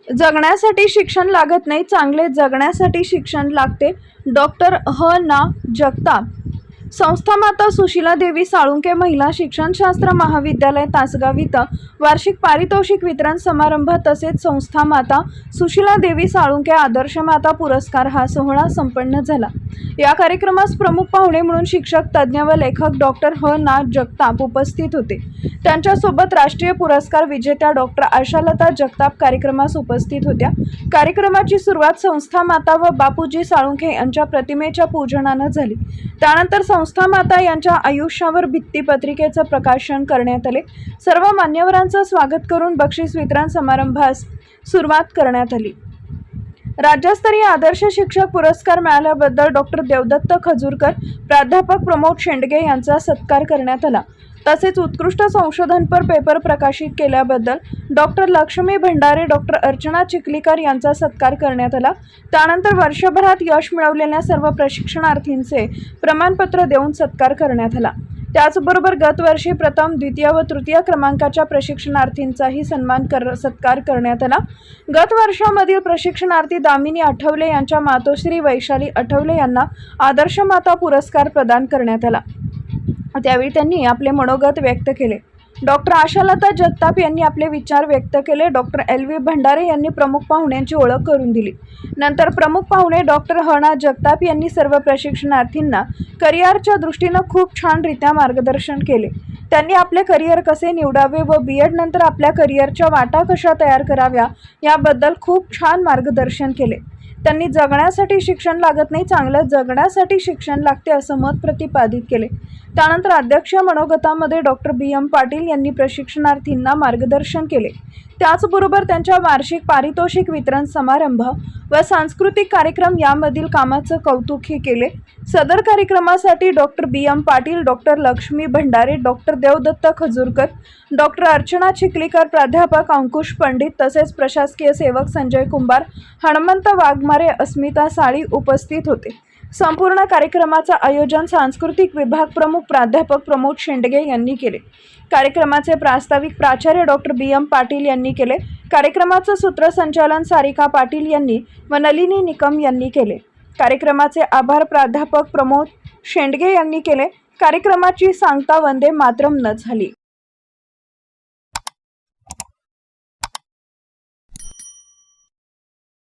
जगण्यासाठी शिक्षण लागत नाही, चांगले जगण्यासाठी शिक्षण लागते. डॉक्टर ना. जगताप. संस्था माता सुशीला देवी साळुंखे महिला शिक्षणशास्त्र महाविद्यालय तासगाव इथं वार्षिक पारितोषिक वितरण समारंभ तसेच संस्था माता सुशीला देवी साळुंखे आदर्श माता पुरस्कार हा सोहळा संपन्न झाला. या कार्यक्रमास प्रमुख पाहुणे म्हणून शिक्षक, तज्ज्ञ व लेखक डॉक्टर ना. जगताप उपस्थित होते. त्यांच्यासोबत राष्ट्रीय पुरस्कार विजेत्या डॉक्टर आशालता जगताप कार्यक्रमास उपस्थित होत्या. कार्यक्रमाची सुरुवात संस्था माता व बापूजी साळुंखे यांच्या प्रतिमेच्या पूजनानं झाली. त्यानंतर संस्था माता यांच्या आयुष्यावर भित्तीपत्रिकेचं प्रकाशन करण्यात आले. सर्व मान्यवरांचं स्वागत करून बक्षीस वितरण समारंभास सुरुवात करण्यात आली. राज्यस्तरीय आदर्श शिक्षक पुरस्कार मिळाल्याबद्दल डॉक्टर देवदत्त खजूरकर, प्राध्यापक प्रमोद शेंडगे यांचा सत्कार करण्यात आला. तसेच उत्कृष्ट संशोधनपर पेपर प्रकाशित केल्याबद्दल डॉक्टर लक्ष्मी भंडारे, डॉक्टर अर्चना चिखलीकर यांचा सत्कार करण्यात आला. त्यानंतर वर्षभरात यश मिळवलेल्या सर्व प्रशिक्षणार्थींचे प्रमाणपत्र देऊन सत्कार करण्यात आला. त्याचबरोबर गतवर्षी प्रथम, द्वितीय व तृतीय क्रमांकाच्या प्रशिक्षणार्थींचाही सत्कार करण्यात आला. गत वर्षामधील प्रशिक्षणार्थी दामिनी आठवले यांच्या मातोश्री वैशाली आठवले यांना आदर्श माता पुरस्कार प्रदान करण्यात आला. त्यावेळी त्यांनी आपले मनोगत व्यक्त केले. डॉक्टर आशालता जगताप यांनी आपले विचार व्यक्त केले. डॉक्टर LV भंडारे यांनी प्रमुख पाहुण्यांची ओळख करून दिली. नंतर प्रमुख पाहुणे डॉक्टर ना. जगताप यांनी सर्व प्रशिक्षणार्थींना करिअरच्या दृष्टीनं खूप छानरित्या मार्गदर्शन केले. त्यांनी आपले करिअर कसे निवडावे व BEd नंतर आपल्या करिअरच्या वाटा कशा तयार कराव्या याबद्दल खूप छान मार्गदर्शन केले. त्यांनी जगण्यासाठी शिक्षण लागत नाही, चांगलं जगण्यासाठी शिक्षण लागते असं मत प्रतिपादित केले. त्यानंतर अध्यक्ष मनोगतामध्ये डॉक्टर BM पाटील यांनी प्रशिक्षणार्थींना मार्गदर्शन केले. त्याचबरोबर त्यांच्या वार्षिक पारितोषिक वितरण समारंभ व सांस्कृतिक कार्यक्रम यामधील कामाचं कौतुकही केले. सदर कार्यक्रमासाठी doctor BM Patil, doctor Laxmi Bhandare, doctor Devdatt Khajurkar, doctor Archana Chikhalikar, प्राध्यापक अंकुश पंडित तसेच प्रशासकीय सेवक संजय कुंभार, हनुमंत वाघमारे, अस्मिता साळी उपस्थित होते. संपूर्ण कार्यक्रमाचं आयोजन सांस्कृतिक विभाग प्रमुख प्राध्यापक प्रमोद शेंडगे यांनी केले. कार्यक्रमाचे प्रास्ताविक प्राचार्य डॉक्टर BM पाटील यांनी केले. कार्यक्रमाचं सूत्रसंचालन सारिका पाटील यांनी व नलिनी निकम यांनी केले. कार्यक्रमाचे आभार प्राध्यापक प्रमोद शेंडगे यांनी केले. कार्यक्रमाची सांगता वंदे मातरम न झाली.